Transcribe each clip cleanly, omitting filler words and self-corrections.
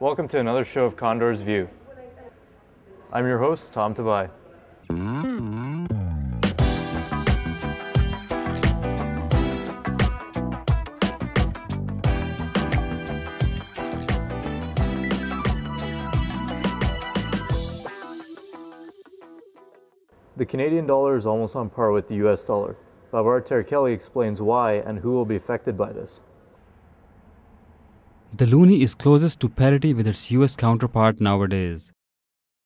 Welcome to another show of Condor's View. I'm your host, Tom Tabai. The Canadian dollar is almost on par with the US dollar. Babar Terkelly explains why and who will be affected by this. The loonie is closest to parity with its US counterpart nowadays.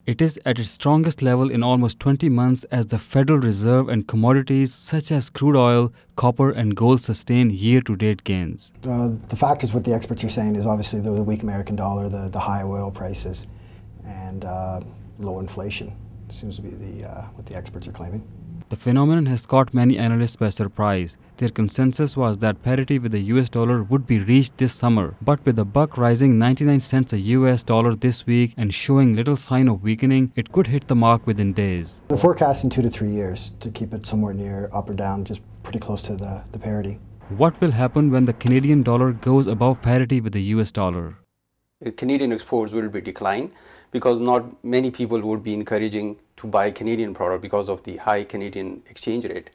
It is at its strongest level in almost 20 months as the Federal Reserve and commodities such as crude oil, copper and gold sustain year-to-date gains. The factors what the experts are saying is obviously the weak American dollar, the high oil prices, and low inflation. Seems to be what the experts are claiming. The phenomenon has caught many analysts by surprise. Their consensus was that parity with the US dollar would be reached this summer, but with the buck rising 99 cents a US dollar this week and showing little sign of weakening, it could hit the mark within days. They're forecasting 2 to 3 years to keep it somewhere near up or down, just pretty close to the parity. What will happen when the Canadian dollar goes above parity with the US dollar? Canadian exports will be declined because not many people would be encouraging to buy Canadian product because of the high Canadian exchange rate.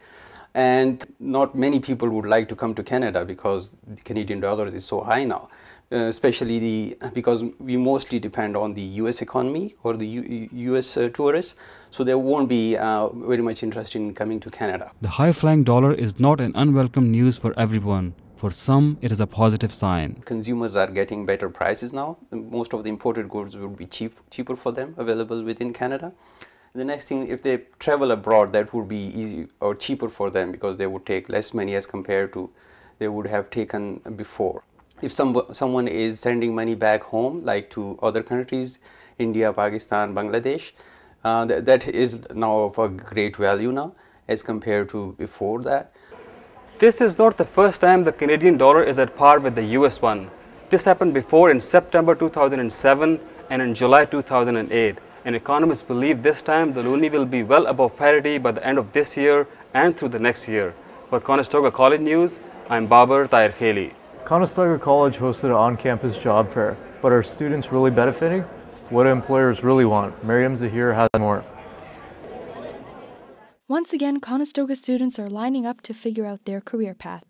And not many people would like to come to Canada because the Canadian dollar is so high now, especially because we mostly depend on the US economy or the US tourists, so there won't be very much interest in coming to Canada. The high-flying dollar is not an unwelcome news for everyone. For some, it is a positive sign. Consumers are getting better prices now. Most of the imported goods will be cheaper for them, available within Canada. The next thing, if they travel abroad, that would be easy or cheaper for them because they would take less money as compared to they would have taken before. If someone is sending money back home, like to other countries, India, Pakistan, Bangladesh, that is now of a great value now as compared to before that. This is not the first time the Canadian dollar is at par with the US one. This happened before in September 2007 and in July 2008. And economists believe this time the loonie will be well above parity by the end of this year and through the next year. For Conestoga College News, I'm Babar Terkelly. Conestoga College hosted an on-campus job fair, but are students really benefiting? What do employers really want? Miriam Zahir has more. Once again, Conestoga students are lining up to figure out their career path.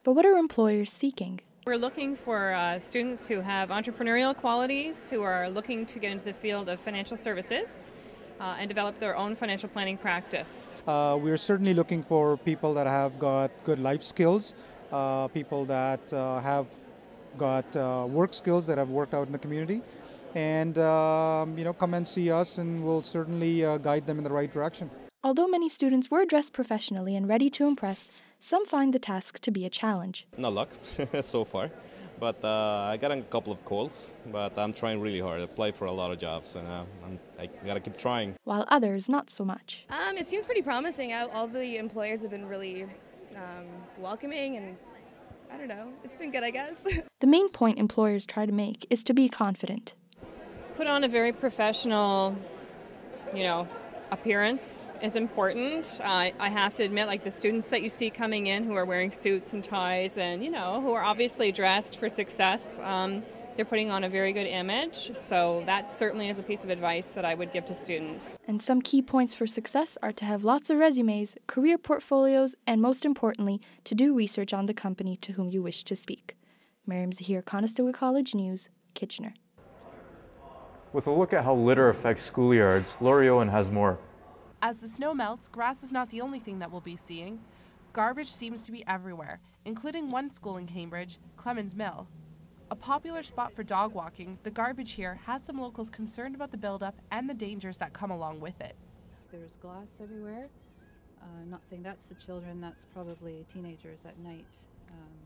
But what are employers seeking? We're looking for students who have entrepreneurial qualities, who are looking to get into the field of financial services and develop their own financial planning practice. We're certainly looking for people that have got good life skills, people that have got work skills that have worked out in the community, and come and see us and we'll certainly guide them in the right direction. Although many students were dressed professionally and ready to impress, some find the task to be a challenge. No luck so far, but I got a couple of calls, but I'm trying really hard. I apply for a lot of jobs and I gotta keep trying. While others not so much. It seems pretty promising. All the employers have been really welcoming and I don't know, it's been good, I guess. The main point employers try to make is to be confident. Put on a very professional, appearance is important. I have to admit, like the students that you see coming in who are wearing suits and ties and, who are obviously dressed for success, they're putting on a very good image. So that certainly is a piece of advice that I would give to students. And some key points for success are to have lots of resumes, career portfolios, and most importantly, to do research on the company to whom you wish to speak. Miriam Zahir, Conestoga College News, Kitchener. With a look at how litter affects schoolyards, Laurie Owen has more. As the snow melts, grass is not the only thing that we'll be seeing. Garbage seems to be everywhere, including one school in Cambridge, Clemens Mill. A popular spot for dog walking, the garbage here has some locals concerned about the buildup and the dangers that come along with it. There's glass everywhere. I'm not saying that's the children, that's probably teenagers at night,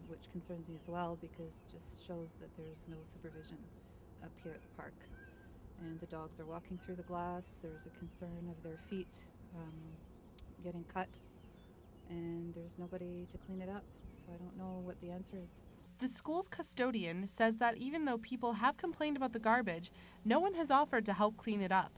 which concerns me as well because it just shows that there's no supervision up here at the park. And the dogs are walking through the glass. There's a concern of their feet getting cut, and there's nobody to clean it up, so I don't know what the answer is. The school's custodian says that even though people have complained about the garbage, no one has offered to help clean it up.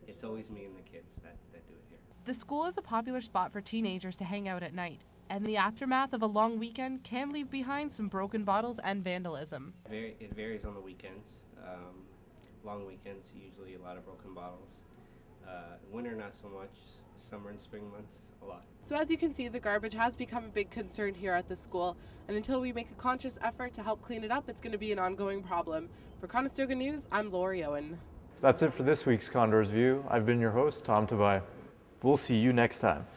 It's always me and the kids that do it here. The school is a popular spot for teenagers to hang out at night. And the aftermath of a long weekend can leave behind some broken bottles and vandalism. It varies on the weekends. Long weekends, usually a lot of broken bottles. Winter, not so much. Summer and spring months, a lot. So as you can see, the garbage has become a big concern here at the school, and until we make a conscious effort to help clean it up, it's going to be an ongoing problem. For Conestoga News, I'm Lori Owen. That's it for this week's Condors View. I've been your host, Tom Tabai. We'll see you next time.